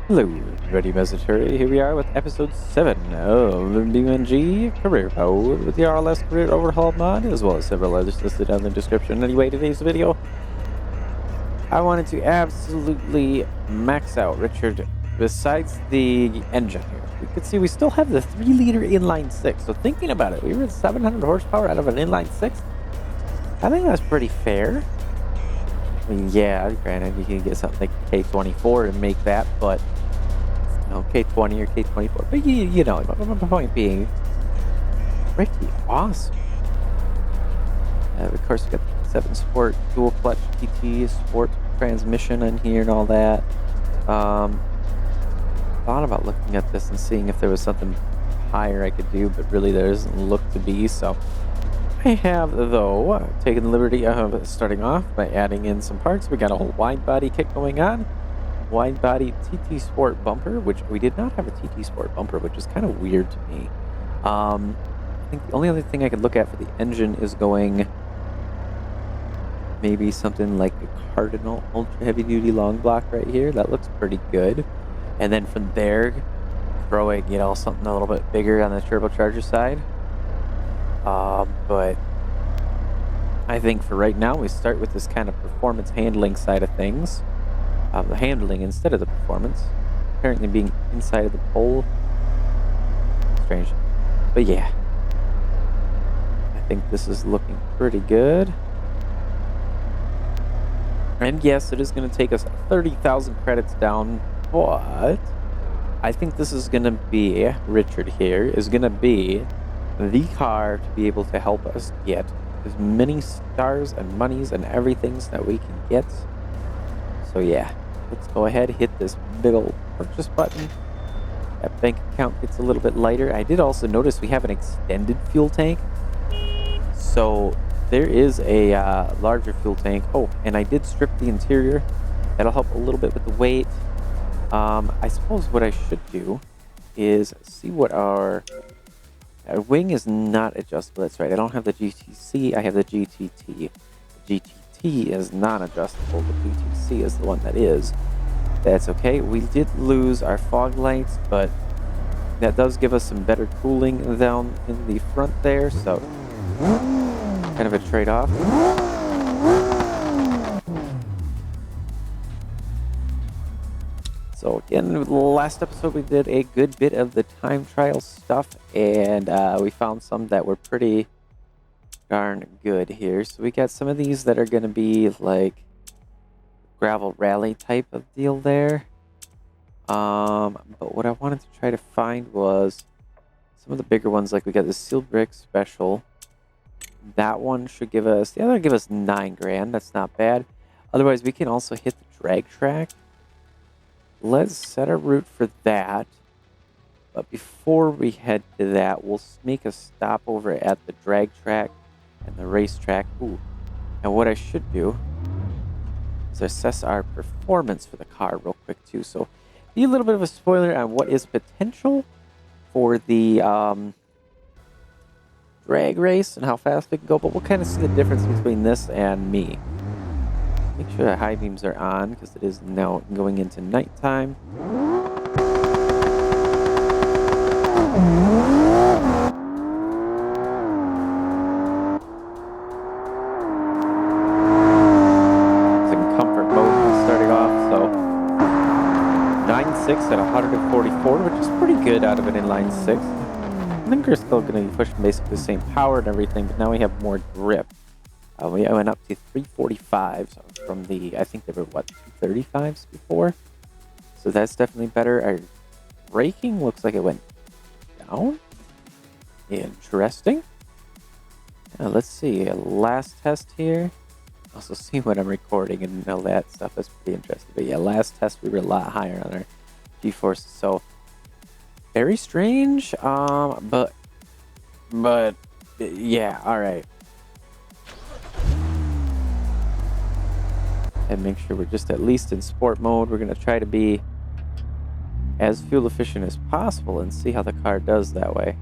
Hello, everybody, Messenger. Here we are with episode 7 of BeamNG Career Mode with the RLS Career Overhaul mod, as well as several others listed down in the description. Anyway, today's video, I wanted to absolutely max out Richard. Besides the engine here, we could see we still have the 3-liter inline 6. So thinking about it, we were at 700 horsepower out of an inline 6. I think that's pretty fair. I mean, yeah, granted, you can get something like K24 and make that, but K20 or K24. But you know, the point being, pretty awesome. Of course, we got 7 Sport dual clutch TT Sport transmission in here and all that. Thought about looking at this and seeing if there was something higher I could do, but really there doesn't look to be. So I have, though, taken the liberty of starting off by adding in some parts. We got a whole wide body kit going on. Wide body TT Sport bumper, which we did not have a TT Sport bumper, which is kind of weird to me. I think the only other thing I could look at for the engine is going maybe something like a Cardinal Ultra Heavy Duty Long Block right here. That looks pretty good. And then from there, throwing, something a little bit bigger on the turbocharger side. But I think for right now, we start with this kind of performance handling side of things. The handling instead of the performance. Apparently being inside of the pole. Strange. But yeah. I think this is looking pretty good. And yes, it is going to take us 30,000 credits down, but I think this is going to be, Richard here, is going to be the car to be able to help us get as many stars and monies and everything that we can get. So yeah, let's go ahead, hit this big old purchase button. That bank account gets a little bit lighter. I did also notice we have an extended fuel tank. So there is a larger fuel tank. Oh, and I did strip the interior. That'll help a little bit with the weight. I suppose what I should do is see what our wing is not adjustable. That's right. I don't have the GTC. I have the GTT. The GTT is non-adjustable. The GTC is the one that is. That's okay. We did lose our fog lights, but that does give us some better cooling down in the front there. So kind of a trade-off. So again, last episode we did a good bit of the time trial stuff, and we found some that were pretty darn good here. So we got some of these that are going to be like gravel rally type of deal there. But what I wanted to try to find was some of the bigger ones. Like we got the sealed brick special. That one should give us, the other give us 9 grand. That's not bad. Otherwise, we can also hit the drag track. Let's set a route for that. But before we head to that, we'll make a stop over at the drag track and the racetrack. Ooh. And what I should do is assess our performance for the car real quick too. So be a little bit of a spoiler on what is potential for the drag race and how fast we can go. But we'll kind of see the difference between this and me. Make sure the high beams are on because it is now going into nighttime. It's in comfort mode starting off, so 9.6 at 144, which is pretty good out of an inline 6. I think we're still going to be pushing basically the same power and everything, but now we have more grip. We went up to 345 from the, I think they were, 235s before? So that's definitely better. Our braking looks like it went down. Interesting. Let's see, last test here. Also see what I'm recording and all that stuff. That's pretty interesting. But yeah, last test we were a lot higher on our G-forces. So very strange. But yeah, all right. And make sure we're just at least in sport mode. We're going to try to be as fuel efficient as possible and see how the car does that way.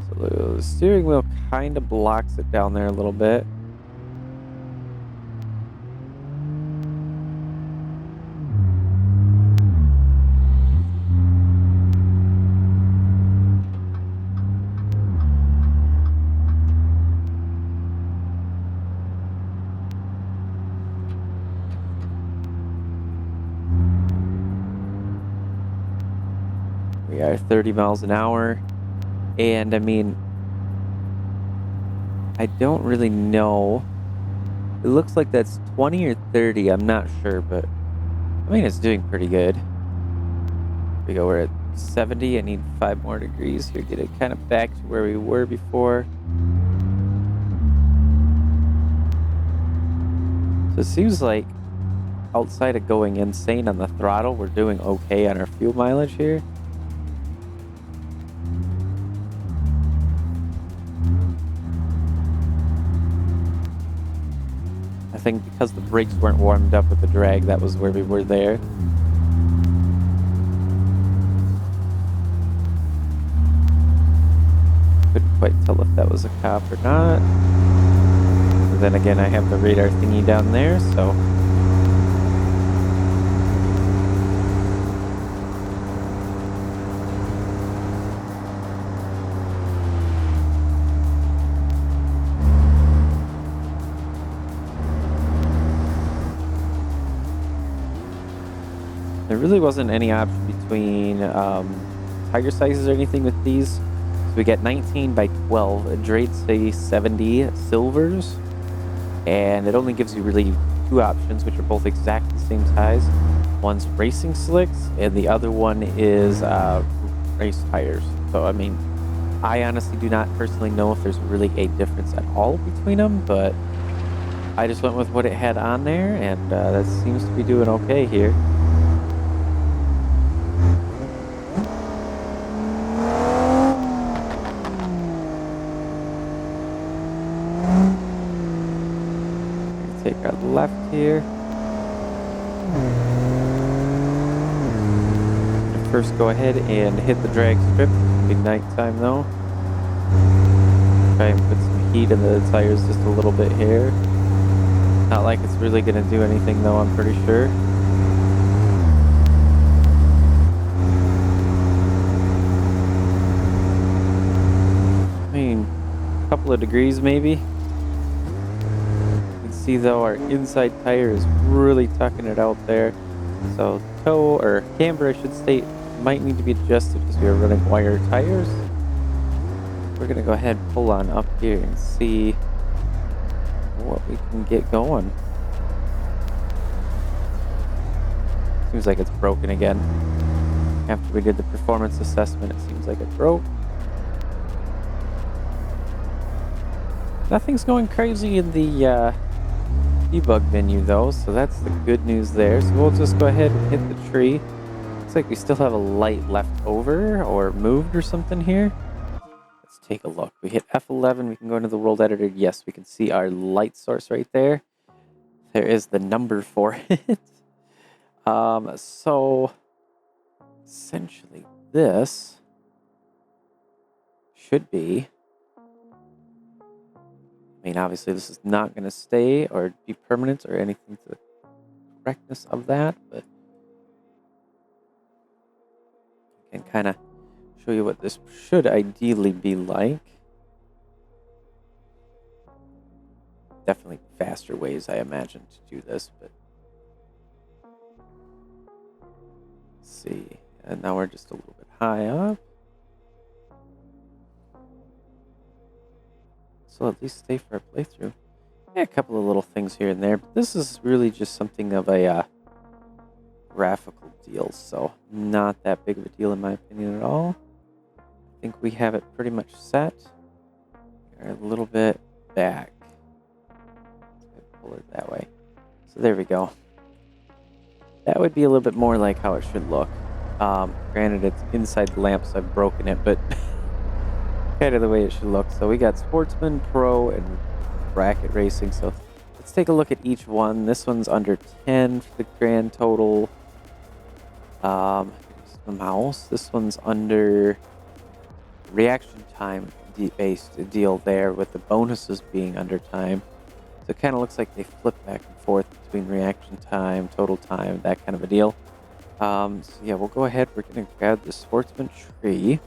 So the steering wheel kind of blocks it down there a little bit. our 30 miles an hour. And I mean, I don't really know. It looks like that's 20 or 30. I'm not sure, but I mean, it's doing pretty good. Here we go. We're at 70. I need 5 more degrees here. Get it kind of back to where we were before. So it seems like outside of going insane on the throttle, we're doing okay on our fuel mileage here. I think because the brakes weren't warmed up with the drag, that was where we were there. Couldn't quite tell if that was a cop or not. But then again, I have the radar thingy down there, so... There really wasn't any option between tire sizes or anything with these. So we got 19 by 12 Zeit 70 silvers, and it only gives you really 2 options, which are both exactly the same size. One's racing slicks, and the other one is race tires. So I mean, I honestly do not personally know if there's really a difference at all between them, but I just went with what it had on there, and that seems to be doing okay here. Take our left here. First go ahead and hit the drag strip. It'll be nighttime though. Try and put some heat in the tires just a little bit here. Not like it's really going to do anything though, I'm pretty sure. I mean, a couple of degrees maybe. See though, our inside tire is really tucking it out there, so toe or camber I should state might need to be adjusted because we are running wire tires. We're gonna go ahead and pull on up here and see what we can get going. Seems like it's broken again. After we did the performance assessment, it seems like it broke. Nothing's going crazy in the debug menu though, so that's the good news there. So we'll just go ahead and hit the tree. Looks like we still have a light left over or moved or something here. Let's take a look. We hit F11, we can go into the world editor. Yes, we can see our light source right there. There is the number for it. So essentially this should be, I mean, obviously this is not going to stay or be permanent or anything to the correctness of that, but I can kind of show you what this should ideally be like. Definitely faster ways, I imagine, to do this, but let's see. And now we're just a little bit high up. So at least stay for a playthrough. Yeah, a couple of little things here and there, but this is really just something of a graphical deal, so not that big of a deal in my opinion at all. I think we have it pretty much set. We're a little bit back. Pull it that way. So there we go. That would be a little bit more like how it should look. Granted, it's inside the lamp, so I've broken it, but kind of the way it should look. So we got Sportsman, Pro, and Bracket Racing. So let's take a look at each one. This one's under 10 for the grand total. Here's the mouse. This one's under reaction time based deal there, with the bonuses being under time. So it kind of looks like they flip back and forth between reaction time, total time, that kind of a deal. So yeah, we'll go ahead. We're going to grab the Sportsman tree.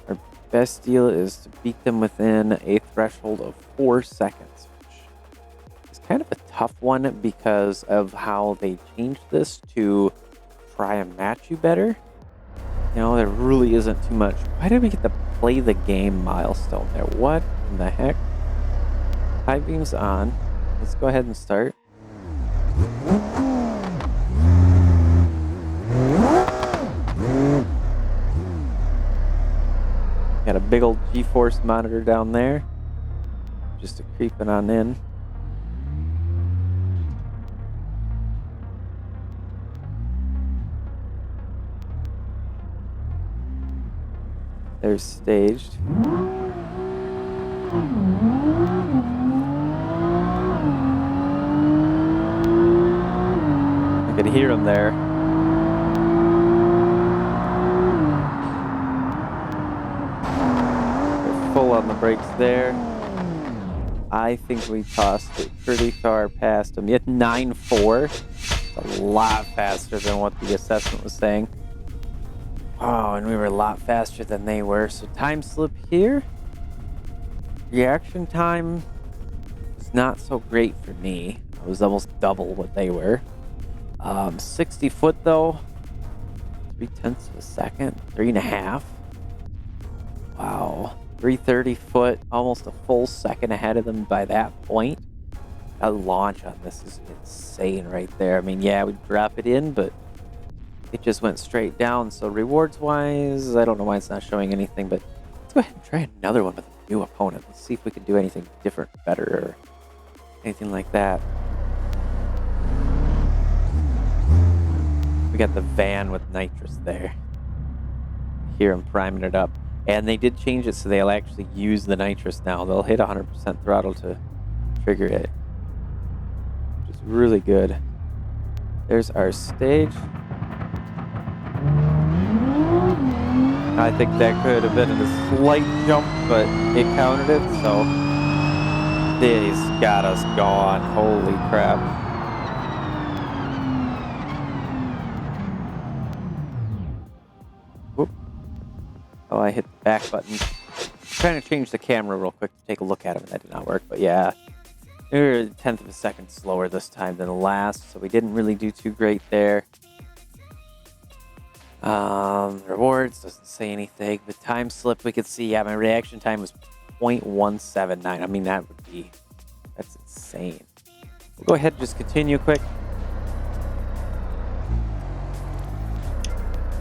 Our best deal is to beat them within a threshold of 4 seconds, which is kind of a tough one because of how they changed this to try and match you better. You know, there really isn't too much. Why did we get the play the game milestone there? What in the heck? High beam's on. Let's go ahead and start. Got a big old G-force monitor down there. Just creeping on in. They're staged. I could hear them there. They're full on the brakes there. I think we tossed it pretty far past them. Yet 9.4. It's a lot faster than what the assessment was saying. Oh, and we were a lot faster than they were. So time slip here. Reaction time was not so great for me. It was almost double what they were. 60 foot though. 0.3 of a second. 3.5. Wow. 330 foot. Almost a full second ahead of them by that point. That launch on this is insane right there. I mean, yeah, we drop it in, but it just went straight down. So rewards wise, I don't know why it's not showing anything, but let's go ahead and try another one with a new opponent. Let's see if we can do anything different, better, or anything like that. We got the van with nitrous there. Hear them priming it up. And they did change it so they'll actually use the nitrous now. They'll hit 100% throttle to trigger it, which is really good. There's our stage. I think that could have been a slight jump, but it counted it, so this got us gone. Holy crap. Whoop. Oh, I hit the back button. I'm trying to change the camera real quick to take a look at him, and that did not work, but yeah. We were a 1/10 of a second slower this time than the last, so we didn't really do too great there. Rewards doesn't say anything. The time slip we could see, yeah, my reaction time was 0.179. I mean, that's insane. We'll go ahead and just continue quick.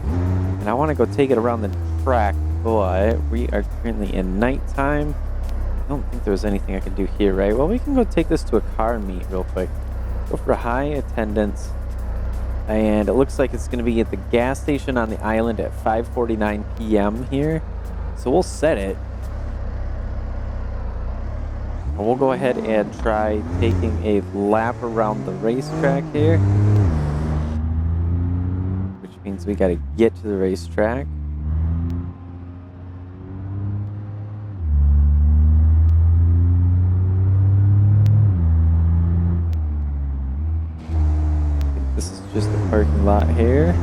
And I want to go take it around the track, but we are currently in nighttime. I don't think there was anything I can do here, right? Well, we can go take this to a car meet real quick. Go for a high attendance. And it looks like it's going to be at the gas station on the island at 5:49 p.m. here. So we'll set it. And we'll go ahead and try taking a lap around the racetrack here. Which means we got to get to the racetrack. This is just the parking lot here.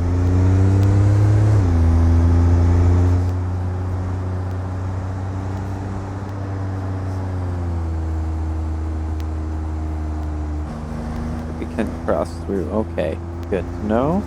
We can cross through. Okay, good to know.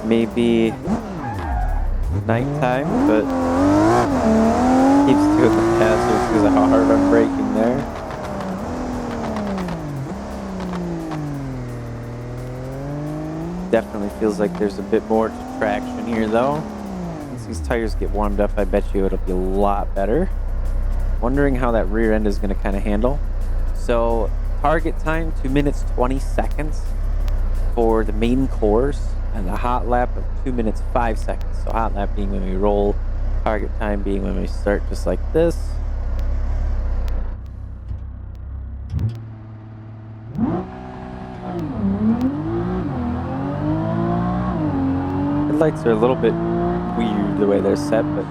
Maybe nighttime, but keeps doing the hazards because of how hard I'm braking there. Definitely feels like there's a bit more to traction here though. Once these tires get warmed up, I bet you it'll be a lot better. Wondering how that rear end is going to kind of handle. So target time 2 minutes 20 seconds for the main course, and a hot lap of 2 minutes 5 seconds. So hot lap being when we roll, target time being when we start just like this. I'd lights are a little bit weird the way they're set, but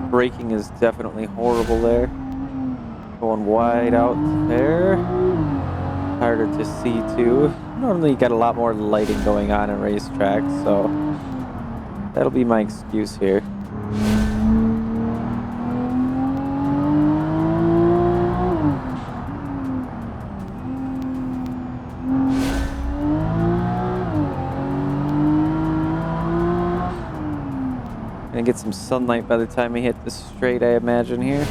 braking is definitely horrible there. Going wide out there. Harder to see too. Normally you got a lot more lighting going on in racetracks, so that'll be my excuse here. Gonna get some sunlight by the time we hit the straight, I imagine here.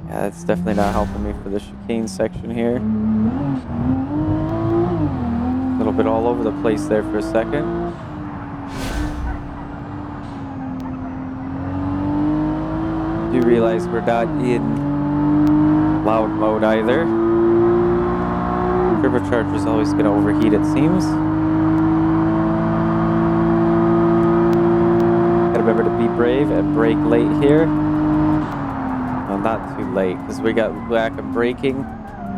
Yeah, that's definitely not helping me for the chicane section here. A little bit all over the place there for a second. Do realize we're not in loud mode either. Turbocharger's always gonna overheat, it seems. Gotta remember to be brave and brake late here. Well, not too late, because we got lack of braking.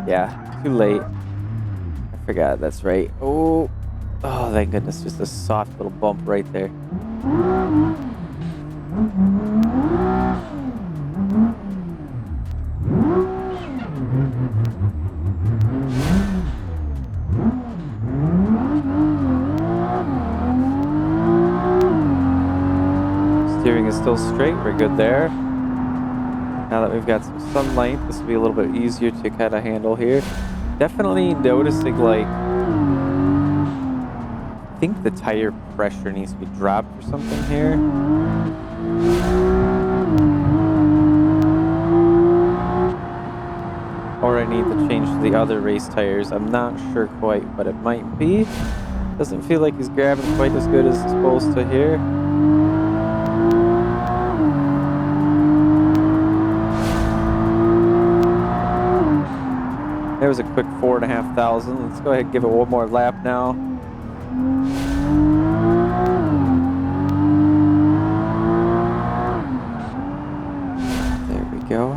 Yeah, too late. I forgot, that's right. Oh, thank goodness, just a soft little bump right there. Steering is still straight, we're good there. Now that we've got some sunlight, this will be a little bit easier to kind of handle here. Definitely noticing, like, I think the tire pressure needs to be dropped or something here. Or I need to change to the other race tires. I'm not sure quite, but it might be. Doesn't feel like he's grabbing quite as good as he's supposed to here. There was a quick 4,500. Let's go ahead and give it one more lap now. There we go.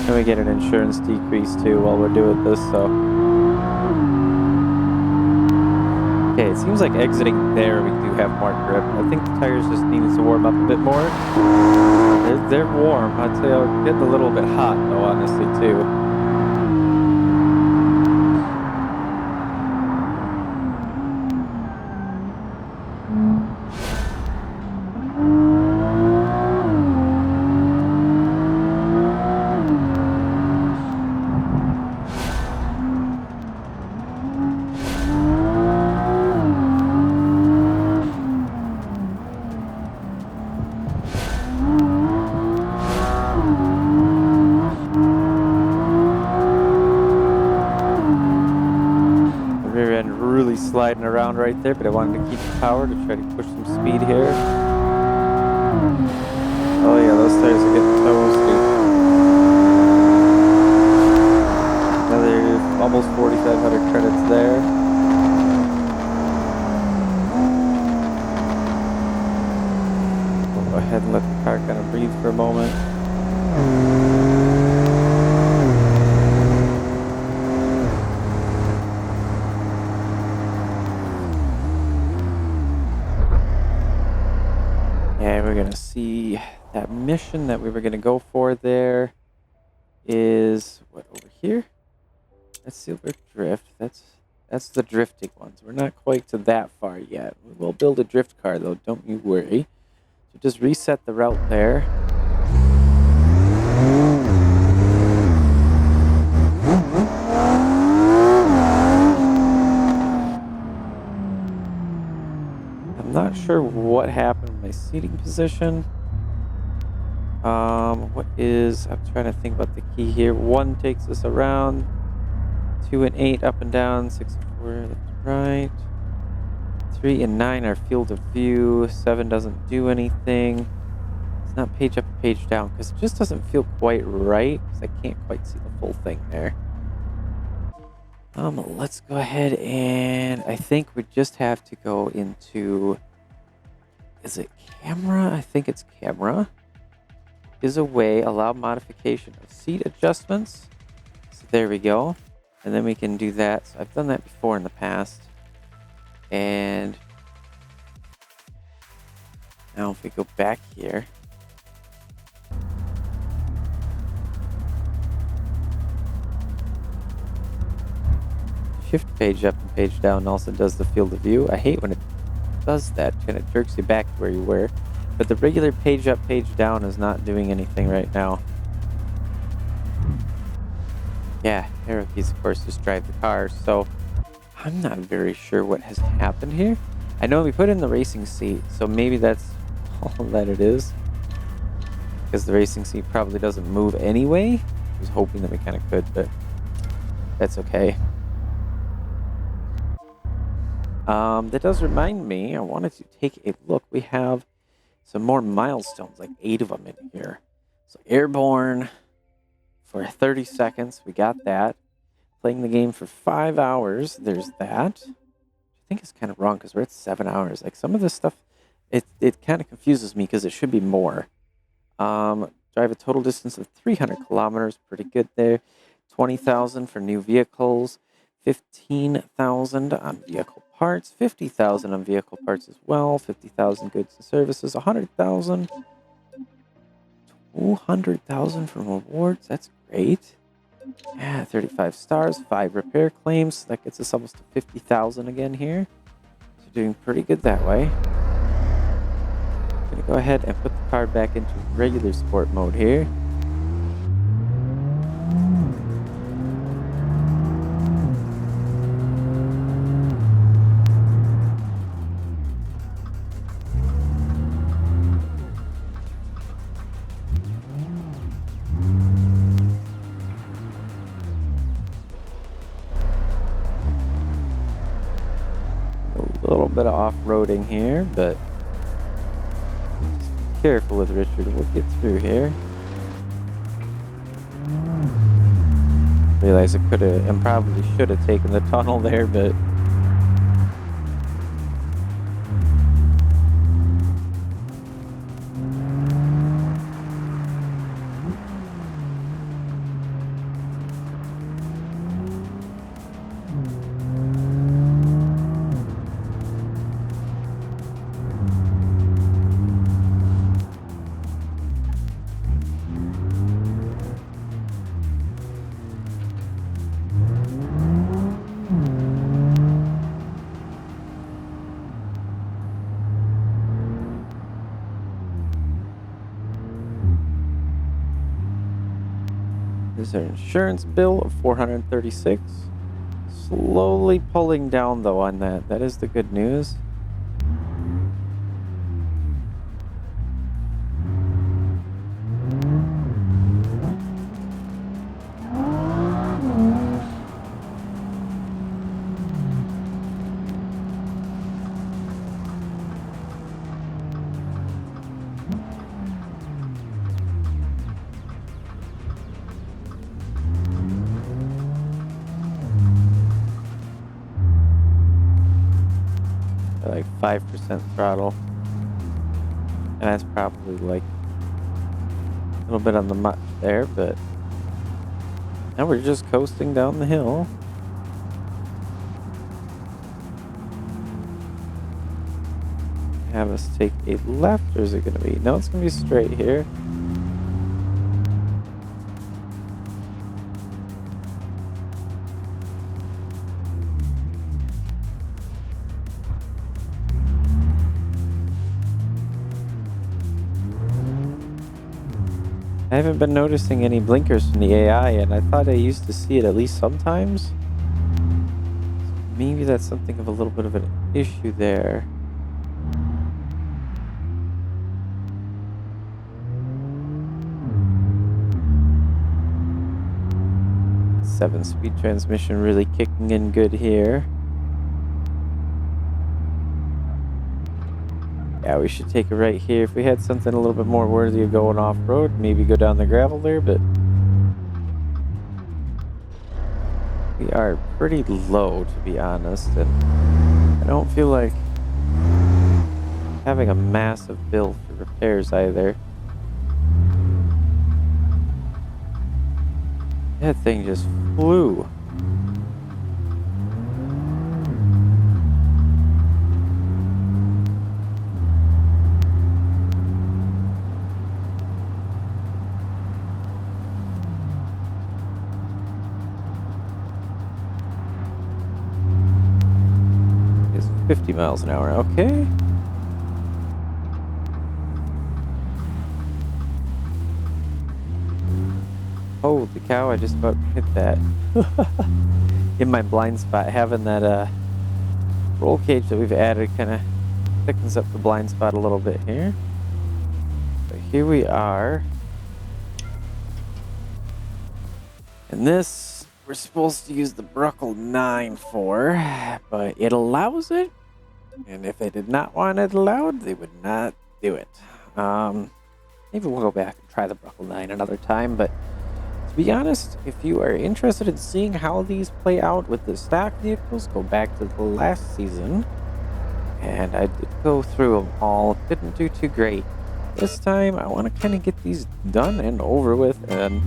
And we get an insurance decrease too while we're doing this, so. Okay, it seems like exiting there we do have more grip. I think the tires just needed to warm up a bit more. They're warm. I'd say I'm getting a little bit hot though, honestly, too. Sliding around right there, but I wanted to keep the power to try to push some speed here. Oh yeah, those tires are getting toasty. Another almost 4,500 credits there. We'll go ahead and let the car kind of breathe for a moment. We're gonna see that mission that we were gonna go for there is what over here? That's Silver Drift. That's the drifting ones. We're not quite to that far yet. We will build a drift car though, don't you worry. So just reset the route there. I'm not sure what happened with my seating position. I'm trying to think about the key here. 1 takes us around. 2 and 8 up and down. 6 and 4 left and right. 3 and 9 are field of view. 7 doesn't do anything. It's not page up and page down because it just doesn't feel quite right because I can't quite see the full thing there. Let's go ahead and I think we just have to go into, is it camera? I think it's camera. Is away, allow modification of seat adjustments. So there we go. And then we can do that. So I've done that before in the past. And now if we go back here, shift page up and page down also does the field of view. I hate when it does that, kind of jerks you back to where you were. But the regular page up, page down is not doing anything right now. Yeah, arrow keys, of course, just drive the car. So I'm not very sure what has happened here. I know we put in the racing seat, so maybe that's all that it is. Because the racing seat probably doesn't move anyway. I was hoping that we kind of could, but that's okay. That does remind me, I wanted to take a look. We have some more milestones, like 8 of them in here. So airborne for 30 seconds, we got that. Playing the game for 5 hours, there's that. I think it's kind of wrong because we're at 7 hours. Like some of this stuff, it kind of confuses me because it should be more. Drive a total distance of 300 kilometers, pretty good there. 20,000 for new vehicles, 15,000 on vehicle parts, 50,000 on vehicle parts as well, 50,000 goods and services, 100,000, 200,000 from rewards. That's great. Yeah, 35 stars, 5 repair claims. That gets us almost to 50,000 again here. So doing pretty good that way. Gonna go ahead and put the car back into regular sport mode here. A little bit of off-roading here, but just be careful with Richard. We'll get through here. Realize I could have and probably should have taken the tunnel there, but there's our insurance bill of 436. Slowly pulling down though on that. That is the good news. Like 5% throttle, and that's probably like a little bit on the much there, but now we're just coasting down the hill. Have us take a left, or is it going to be? No, it's going to be straight here. I haven't been noticing any blinkers from the AI, and I thought I used to see it at least sometimes. Maybe that's something of a little bit of an issue there. Seven-speed transmission really kicking in good here. Yeah, we should take a right here. If we had something a little bit more worthy of going off-road, maybe go down the gravel there, but we are pretty low, to be honest, and I don't feel like having a massive bill for repairs either. That thing just flew. It's 50 miles an hour, okay. Holy cow, I just about hit that. In my blind spot, having that roll cage that we've added kind of thickens up the blind spot a little bit here. But here we are. And this, we're supposed to use the Bruckle 9 for, but it allows it. And if they did not want it allowed, they would not do it. Maybe we'll go back and try the Bruckle 9 another time, but to be honest, if you are interested in seeing how these play out with the stock vehicles, go back to the last season. And I did go through them all. Didn't do too great. This time, I want to kind of get these done and over with, and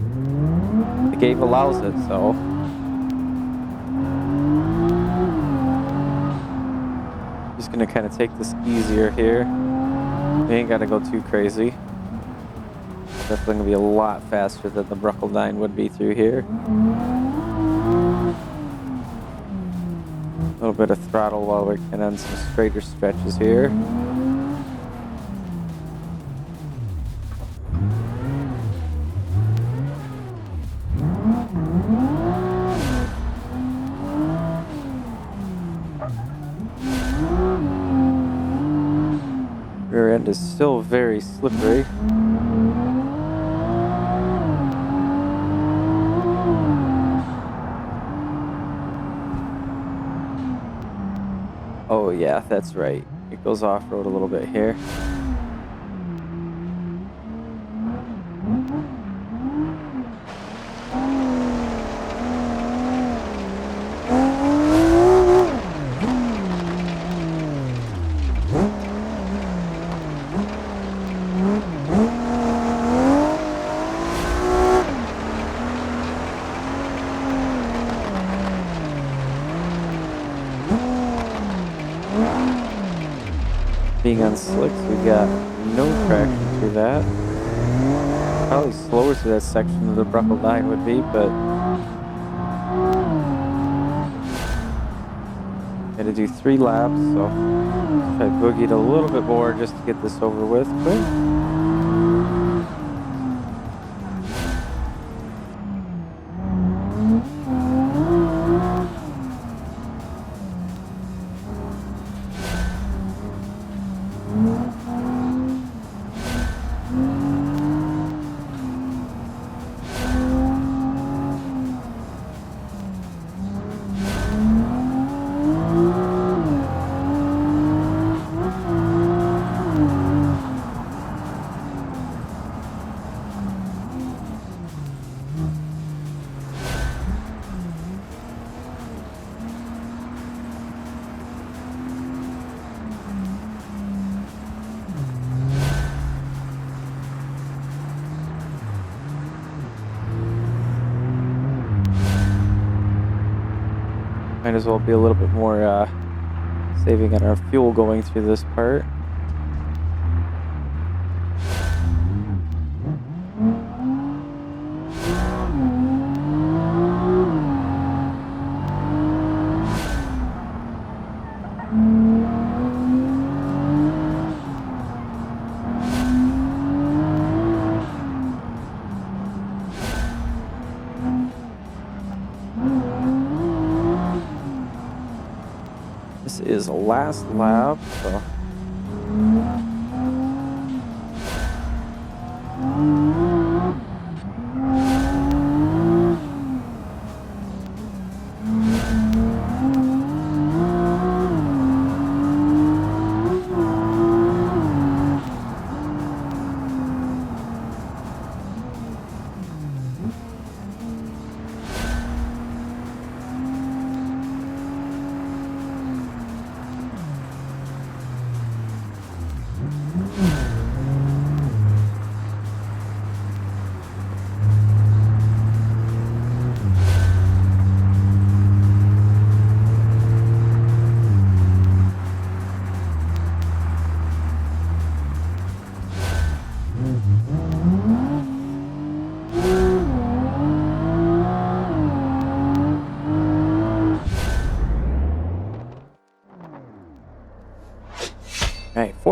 the game allows it, so. Just going to kind of take this easier here. We ain't got to go too crazy. Definitely going to be a lot faster than the Bruckle 9 would be through here. A little bit of throttle while we're getting on some straighter stretches here. Rear end is still very slippery. Oh yeah, that's right. It goes off-road a little bit here. Being on slicks, we got no traction through that. Probably slower through that section than the Bruckle 9 would be, but had to do 3 laps, so try to boogie it a little bit more just to get this over with quick. Might as well be a little bit more saving on our fuel going through this part. This is last lap, so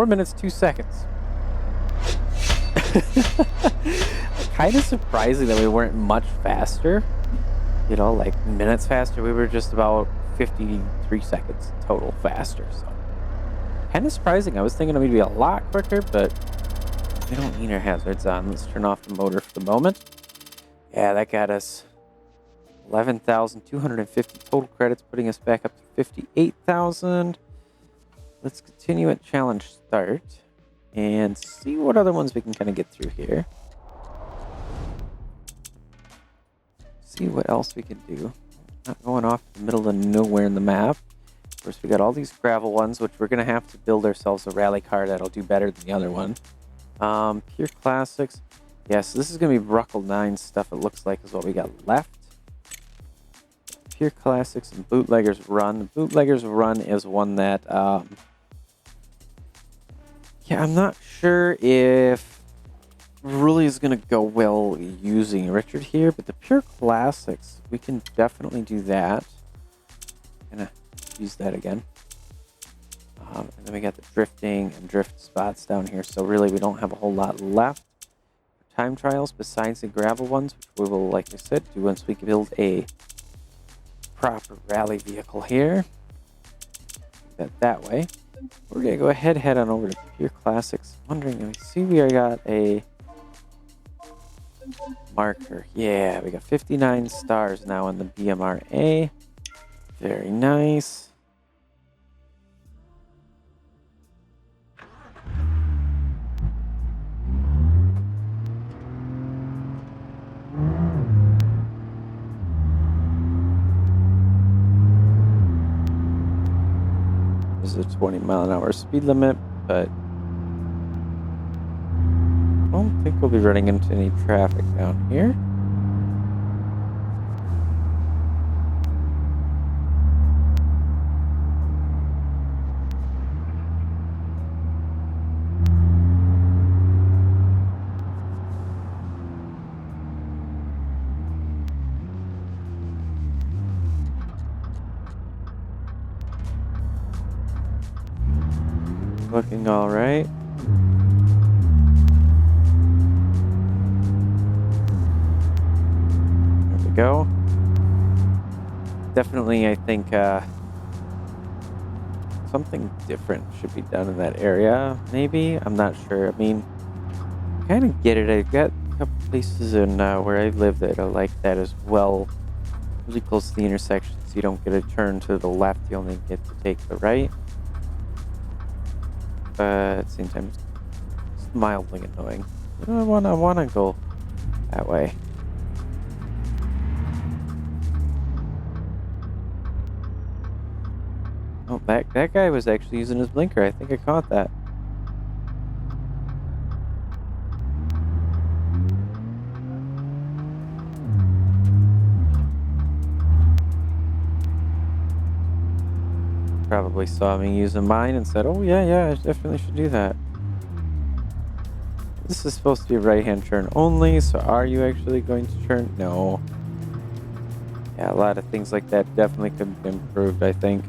4 minutes, 2 seconds. Kind of surprising that we weren't much faster. You know, like minutes faster. We were just about 53 seconds total faster. So kind of surprising. I was thinking it would be a lot quicker, but we don't need our hazards on. Let's turn off the motor for the moment. Yeah, that got us 11,250 total credits, putting us back up to 58,000. Let's continue at challenge start and see what other ones we can kind of get through here. See what else we can do. Not going off in the middle of nowhere in the map. Of course, we got all these gravel ones, which we're going to have to build ourselves a rally car that'll do better than the other one. Pure Classics. Yes, this is going to be Bruckle 9 stuff, it looks like, is what we got left. Pure Classics and Bootleggers Run. The Bootleggers Run is one that, yeah, I'm not sure if really is going to go well using Richard here, but the Pure Classics, we can definitely do that. Gonna use that again. And then we got the drifting and drift spots down here, so really we don't have a whole lot left for time trials besides the gravel ones, which we will, like I said, do once we can build a proper rally vehicle here. That way. We're gonna go ahead, head on over to Pure Classics. Wondering, let me see, we got a marker. Yeah, we got 59 stars now in the BMRA. Very nice. This is a 20-mile-an-hour speed limit, but I don't think we'll be running into any traffic down here. Looking all right. There we go. Definitely, I think something different should be done in that area. Maybe, I'm not sure. I mean, kind of get it. I've got a couple places in where I live that are like that as well. Really close to the intersection, so you don't get a turn to the left. You only get to take the right. But at the same time, it's mildly annoying. I wanna go that way. Oh, that guy was actually using his blinker. I think I caught that. Probably saw me using mine and said, oh yeah, I definitely should do that. This is supposed to be a right-hand turn only, so are you actually going to turn? No. Yeah, a lot of things like that definitely could be improved, I think.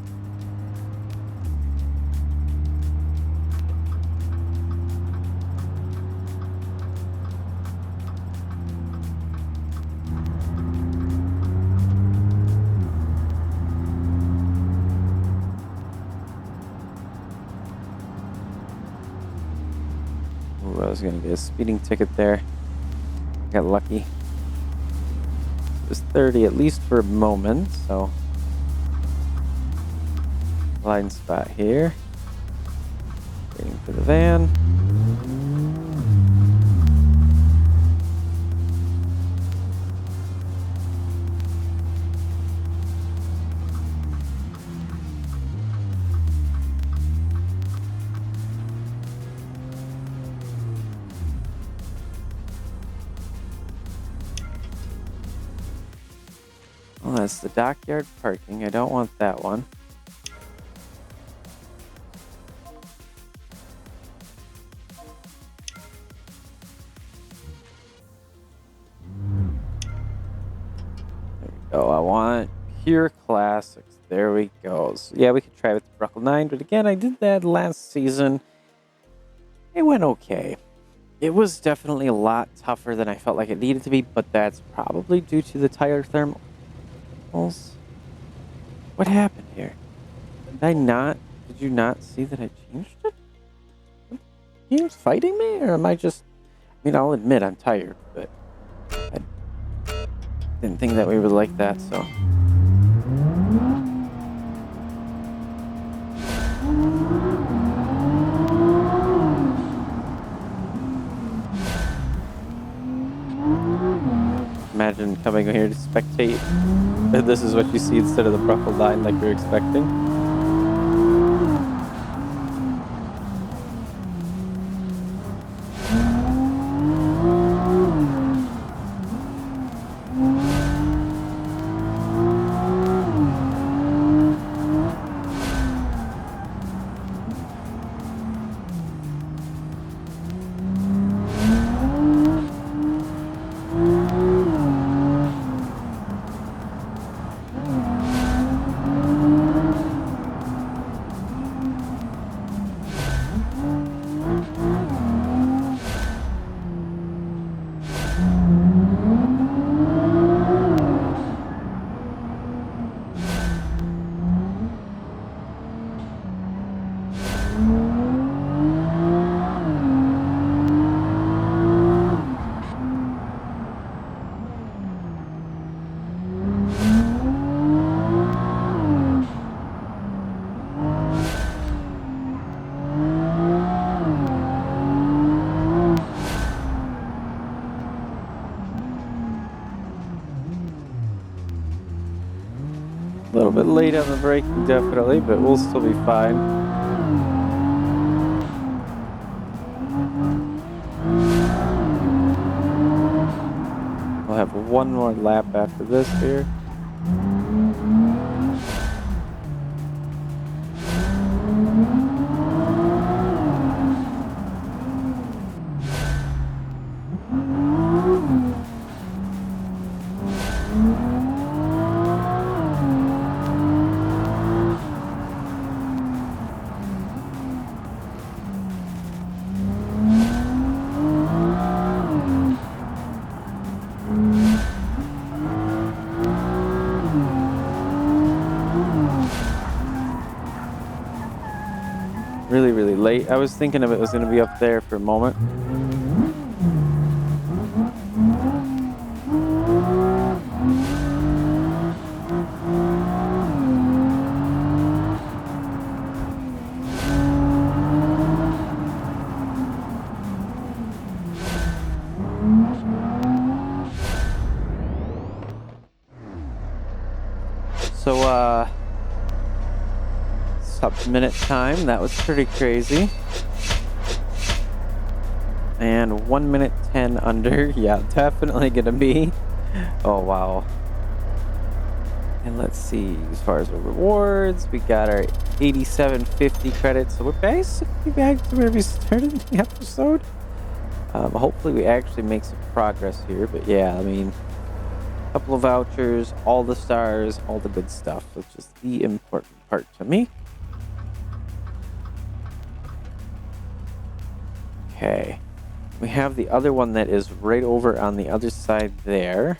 I was gonna get a speeding ticket there. Got lucky. It was 30 at least for a moment, so blind spot here. Waiting for the van. Oh, that's the dockyard parking. I don't want that one. There we go. I want Pure Classics. There we go. So, yeah, we could try with the Bruckle 9, but again, I did that last season. it went okay. It was definitely a lot tougher than I felt like it needed to be, but that's probably due to the tire thermals. What happened here? Did you not see that I changed it? Are you fighting me, or am I just... I mean, I'll admit I'm tired, but I didn't think that we would like that, so... Imagine coming here to spectate. This is what you see instead of the ruffled line like you're expecting. A little bit late on the braking, definitely, but we'll still be fine. We'll have one more lap after this here. Really late. I was thinking of it was going to be up there for a moment. So, sub-minute time. That was pretty crazy. And 1 minute 10 under. Yeah, definitely gonna be. Oh, wow. And let's see, as far as the rewards, we got our 8750 credits. So we're basically back to where we started the episode. Hopefully we actually make some progress here. But yeah, I mean, a couple of vouchers, all the stars, all the good stuff, which is the important part to me. Okay, we have the other one that is right over on the other side there.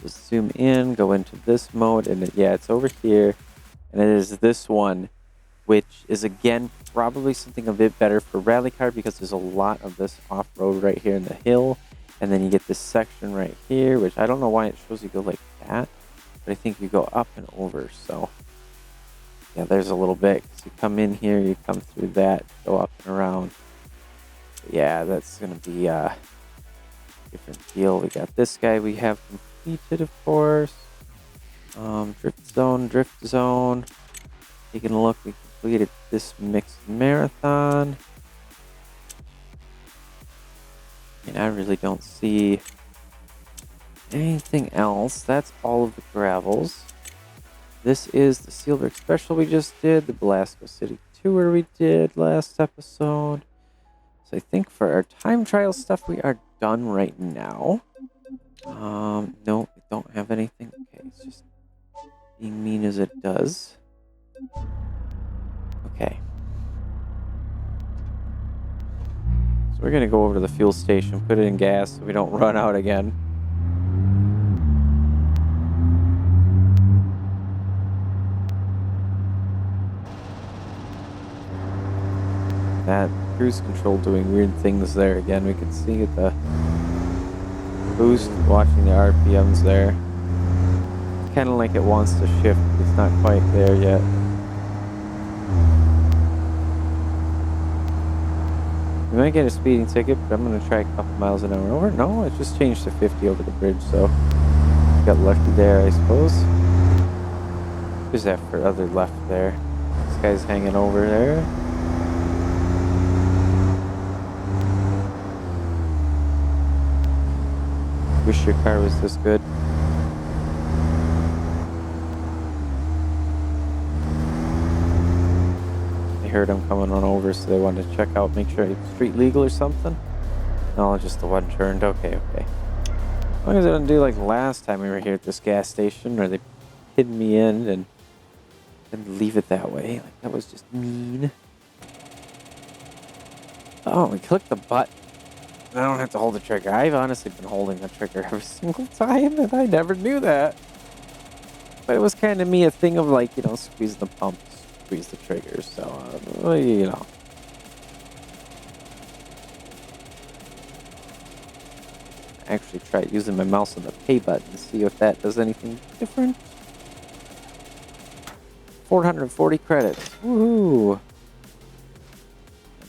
Just zoom in, go into this mode, and it's over here. And it is this one, which is again probably something a bit better for rally car because there's a lot of this off-road right here in the hill. And then you get this section right here, which I don't know why it shows you go like that, but I think you go up and over, so... Yeah, there's a little bit, because you come in here, you come through that, go up and around. But yeah, that's going to be a different deal. We got this guy we have completed, of course. Drift zone. Taking a look, we completed this mixed marathon. And I really don't see anything else. That's all of the gravels. This is the Sealberg Special we just did, the Belasco City Tour we did last episode. So I think for our time trial stuff, we are done right now. No, we don't have anything. Okay, it's just being mean as it does. Okay. So we're gonna go over to the fuel station, put it in gas so we don't run out again. That cruise control doing weird things there again. We can see the boost, watching the RPMs there. Kind of like it wants to shift, but it's not quite there yet. We might get a speeding ticket, but I'm going to try a couple miles an hour over. No, it just changed to 50 over the bridge, so got lucky there, I suppose. Who's that for other left there? This guy's hanging over there. Wish your car was this good. They heard him coming on over, so they wanted to check out, make sure it's street legal or something. No, just the one turned. Okay. As long as I don't do like last time we were here at this gas station, or they hid me in and leave it that way. Like, that was just mean. Oh, we clicked the button. I don't have to hold the trigger. I've honestly been holding the trigger every single time, and I never knew that. But it was kind of me a thing of like, you know, squeeze the pump, squeeze the trigger. So, you know. I actually tried using my mouse on the pay button to see if that does anything different. 440 credits. Woohoo!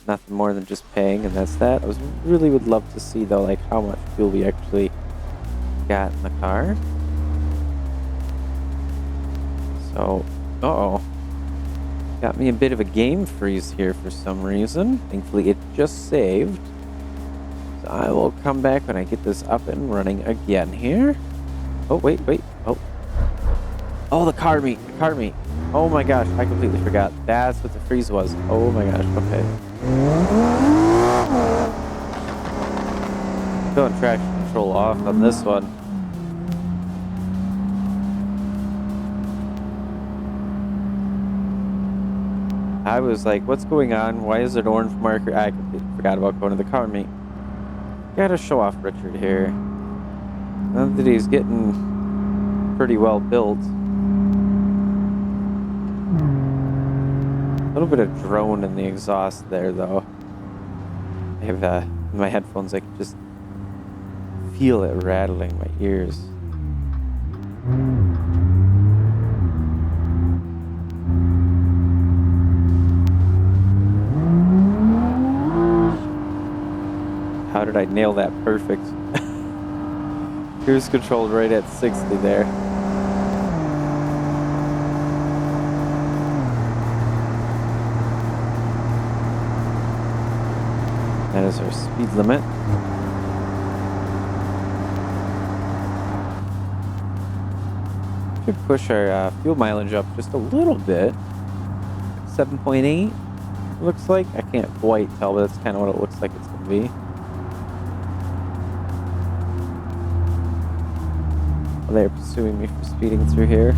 Nothing more than just paying, and that's that. I really would love to see though, like how much fuel we actually got in the car. So, got me a bit of a game freeze here for some reason. Thankfully, it just saved. So I will come back when I get this up and running again here. Oh wait. Oh, the car meet. Oh my gosh, I completely forgot. That's what the freeze was. Oh my gosh. Okay. Going traction control off on this one. I was like, what's going on? Why is it orange marker? I completely forgot about going to the car meet. Gotta show off Richard here. Now that he's getting pretty well built. A little bit of drone in the exhaust there, though. I have in my headphones, I can just feel it rattling my ears. How did I nail that perfect? Cruise control right at 60 there. That is our speed limit. Should push our fuel mileage up just a little bit. 7.8 looks like. I can't quite tell, but that's kind of what it looks like it's going to be. Well, they're pursuing me for speeding through here.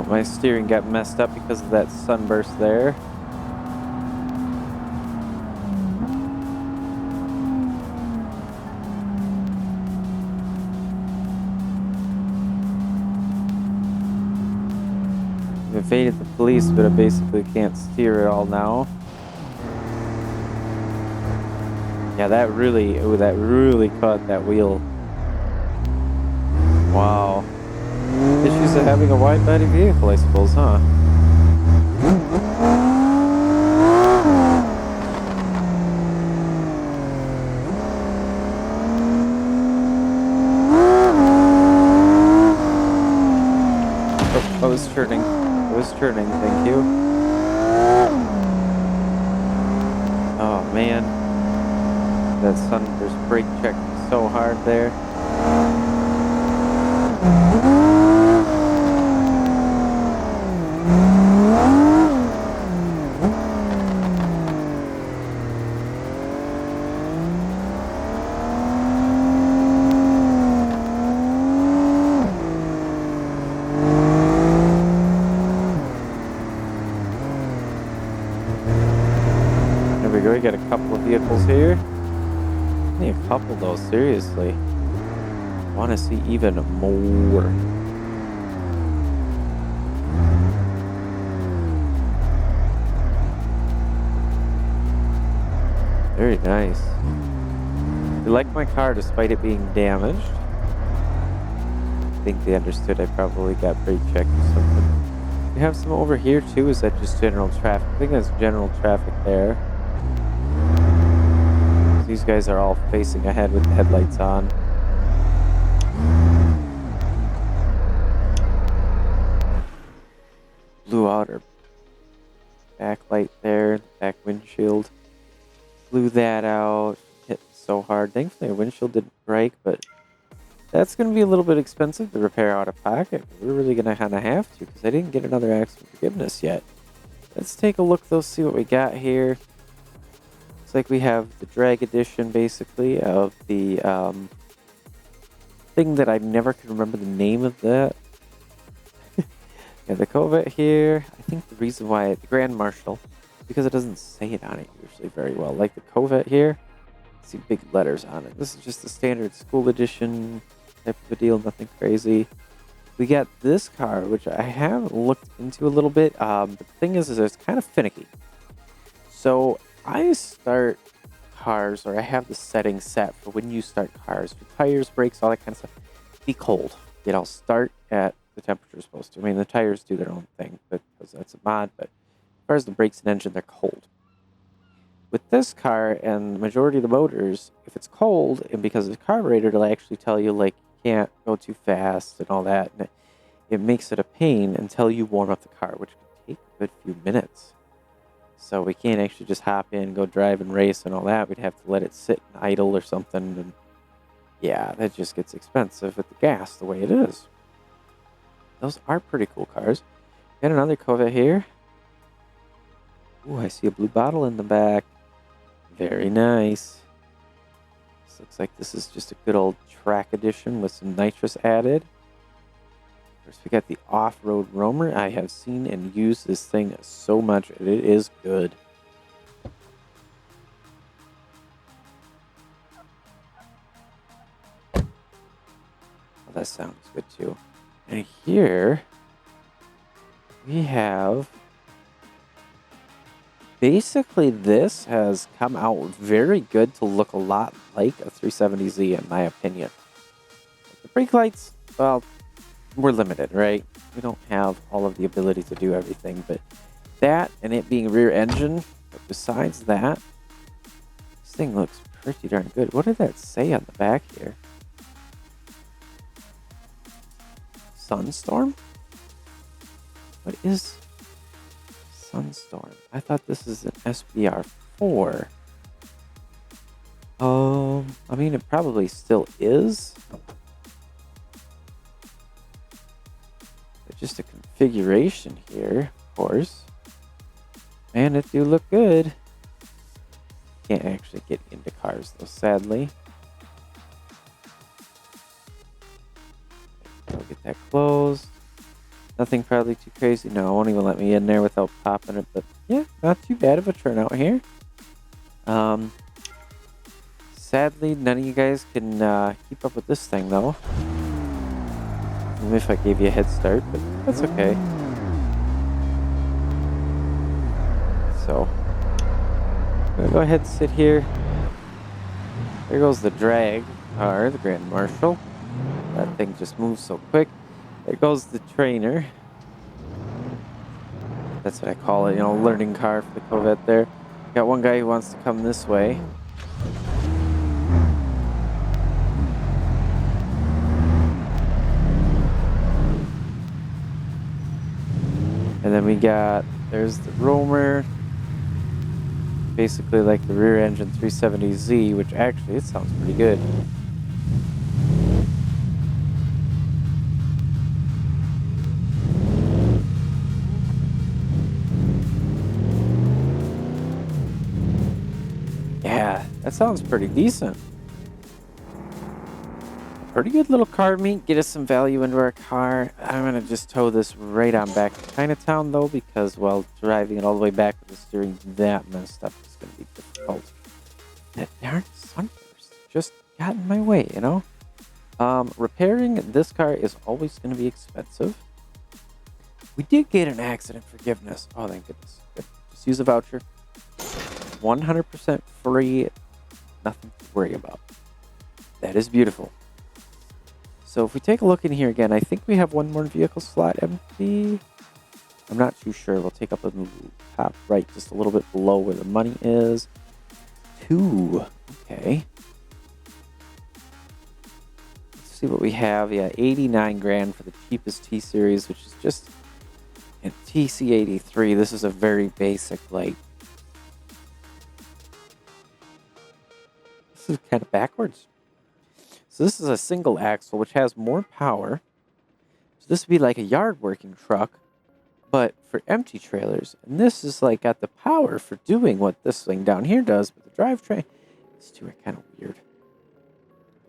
My steering got messed up because of that sunburst there. I've evaded the police, but I basically can't steer it all now. Yeah, that really caught that wheel. Wow. Issues of having a wide-body vehicle, I suppose, huh? Oh, I was turning, thank you. Oh, man. That sunburst brake checked me so hard there. we got a couple of vehicles here. Only a couple though, seriously. Want to see even more. Very nice. They like my car despite it being damaged. I think they understood I probably got brake checked or something. We have some over here too. Is that just general traffic? I think that's general traffic there. These guys are all facing ahead with the headlights on. Blew out our backlight there, back windshield. Blew that out. Hit so hard. Thankfully, our windshield didn't break, but that's going to be a little bit expensive to repair out of pocket. We're really going to kind of have to because I didn't get another accident forgiveness yet. Let's take a look, though, see what we got here. Looks like we have the drag edition, basically, of the thing that I never can remember the name of that. Yeah, the Corvette here. I think the reason why the Grand Marshal, because it doesn't say it on it usually very well. Like the Corvette here, see big letters on it. This is just the standard school edition type of a deal, nothing crazy. We got this car, which I have looked into a little bit. The thing is it's kind of finicky. So I start cars, or I have the setting set for when you start cars, for tires, brakes, all that kind of stuff. Be cold. You know, start at the temperature is supposed to. I mean, the tires do their own thing, because that's a mod, but as far as the brakes and engine, they're cold. With this car and the majority of the motors, if it's cold, and because of the carburetor, it'll actually tell you, like, you can't go too fast and all that, and it makes it a pain until you warm up the car, which can take a good few minutes. So we can't actually just hop in, go drive and race and all that. We'd have to let it sit and idle or something, and yeah, that just gets expensive with the gas the way it is. Those are pretty cool cars. Got another Corvette here. Ooh, I see a blue bottle in the back. Very nice. This looks like this is just a good old track edition with some nitrous added. First, we got the off-road Roamer. I have seen and used this thing so much, and it is good. Oh, that sounds good too. And here we have, basically this has come out very good to look a lot like a 370Z in my opinion. The brake lights, well, we're limited, right? We don't have all of the ability to do everything, but that and it being rear engine, but besides that, this thing looks pretty darn good. What did that say on the back here? Sunstorm? What is Sunstorm? I thought this is an SBR4. I mean, it probably still is. But just a configuration here, of course. Man, it do look good. Can't actually get into cars, though, sadly. I'll get that closed. Nothing probably too crazy. No, it won't even let me in there without popping it. But yeah, not too bad of a turnout here. Sadly, none of you guys can keep up with this thing, though. Even if I gave you a head start, but that's okay. So, I'm going to go ahead and sit here. There goes the drag car, the Grand Marshal. That thing just moves so quick. There goes the trainer. That's what I call it, you know, learning car for the Corvette there. Got one guy who wants to come this way. And then we got, there's the Roamer. Basically like the rear engine 370Z, which actually, it sounds pretty good. Yeah, that sounds pretty decent. pretty good little car meet. Get us some value into our car. I'm going to just tow this right on back to Chinatown, though, because, well, driving it all the way back with the steering that messed up is going to be difficult. That darn sunburst just got in my way, you know? Repairing this car is always going to be expensive. We did get an accident forgiveness. Oh, thank goodness. Good. Just use a voucher. 100% free. Nothing to worry about. That is beautiful. So if we take a look in here again, I think we have one more vehicle slot empty. I'm not too sure. We'll take up the top right, just a little bit below where the money is. 2. Okay. Let's see what we have. Yeah, 89 grand for the cheapest T-Series, which is just a TC83. This is a very basic, like... This is kind of backwards. So this is a single axle, which has more power. So this would be like a yard working truck, but for empty trailers. And this is like got the power for doing what this thing down here does, but the drivetrain, these two are kind of weird. To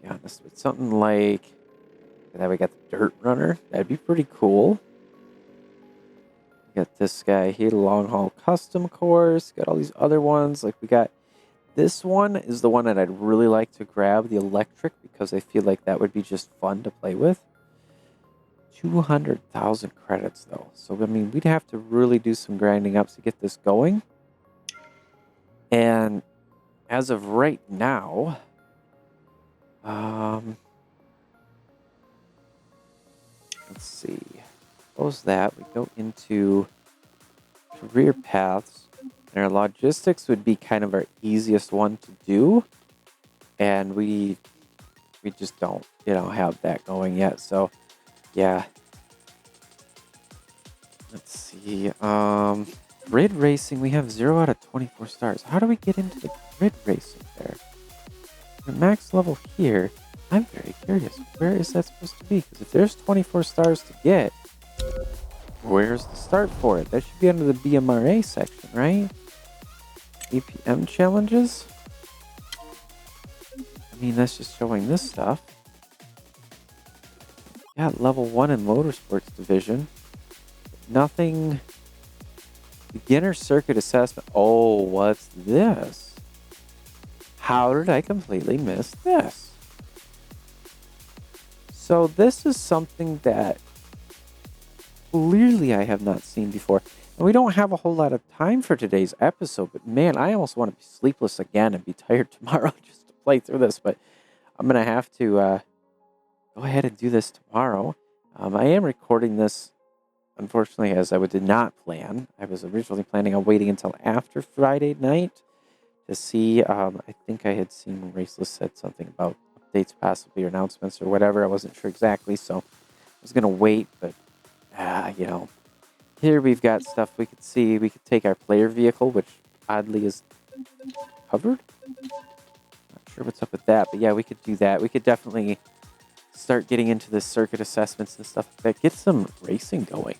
be honest, with something like that, we got the dirt runner. That'd be pretty cool. We got this guy here, the long haul custom course. Got all these other ones. Like we got this one is the one that I'd really like to grab, the electric, because I feel like that would be just fun to play with. 200,000 credits, though. So, I mean, we'd have to really do some grinding up to get this going. And as of right now, let's see. Close that. We go into career paths. And our logistics would be kind of our easiest one to do. And we just don't, have that going yet. So, yeah. Let's see. Grid racing, we have 0 out of 24 stars. How do we get into the grid racing there? The max level here, I'm very curious. Where is that supposed to be? Because if there's 24 stars to get, where's the start for it? That should be under the BMRA section, right? APM challenges? I mean, that's just showing this stuff. Yeah, level 1 in motorsports division. Nothing. Beginner circuit assessment. Oh, what's this? How did I completely miss this? So this is something that clearly I have not seen before. And we don't have a whole lot of time for today's episode, but man, I almost want to be sleepless again and be tired tomorrow just to play through this, but I'm going to have to go ahead and do this tomorrow. I am recording this, unfortunately, as I did not plan. I was originally planning on waiting until after Friday night to see. I think I had seen Raceless said something about updates possibly or announcements or whatever. I wasn't sure exactly, so I was going to wait, but, here we've got stuff we could see. We could take our player vehicle, which oddly is covered. Not sure what's up with that, but yeah, we could do that. We could definitely start getting into the circuit assessments and stuff like that. Get some racing going.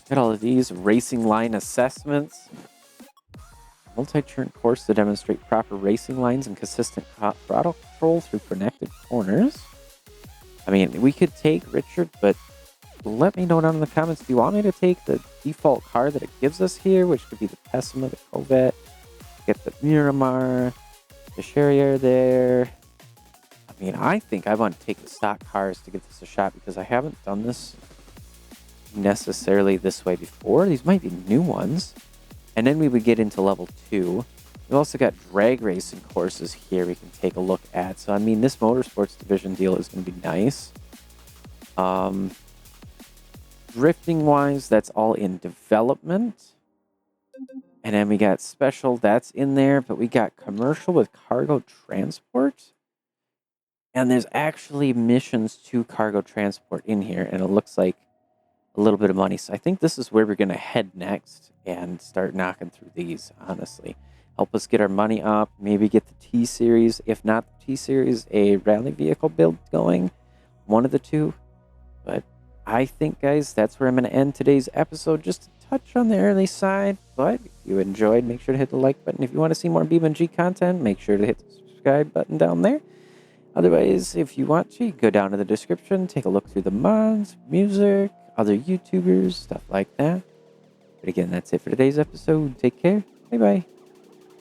Get all of these racing line assessments. Multi-turn course to demonstrate proper racing lines and consistent throttle control through connected corners. I mean, we could take Richard, but let me know down in the comments. Do you want me to take the default car that it gives us here, which could be the Pessima, the Corvette, get the Miramar, the Charrier there? I mean, I think I want to take the stock cars to give this a shot because I haven't done this necessarily this way before. These might be new ones. And then we would get into level 2. We've also got drag racing courses here we can take a look at. So, I mean, this motorsports division deal is going to be nice. Drifting wise, that's all in development. And then we got special, that's in there, but we got commercial with cargo transport. And there's actually missions to cargo transport in here, and it looks like a little bit of money. So I think this is where we're going to head next and start knocking through these, honestly. Help us get our money up, maybe get the T-Series. If not the T-Series, a rally vehicle build going. One of the two. But I think, guys, that's where I'm going to end today's episode. Just a touch on the early side. But if you enjoyed, make sure to hit the like button. If you want to see more BeamNG content, make sure to hit the subscribe button down there. Otherwise, if you want to, go down to the description, take a look through the mods, music, other YouTubers, stuff like that. But again, that's it for today's episode. Take care. Bye-bye.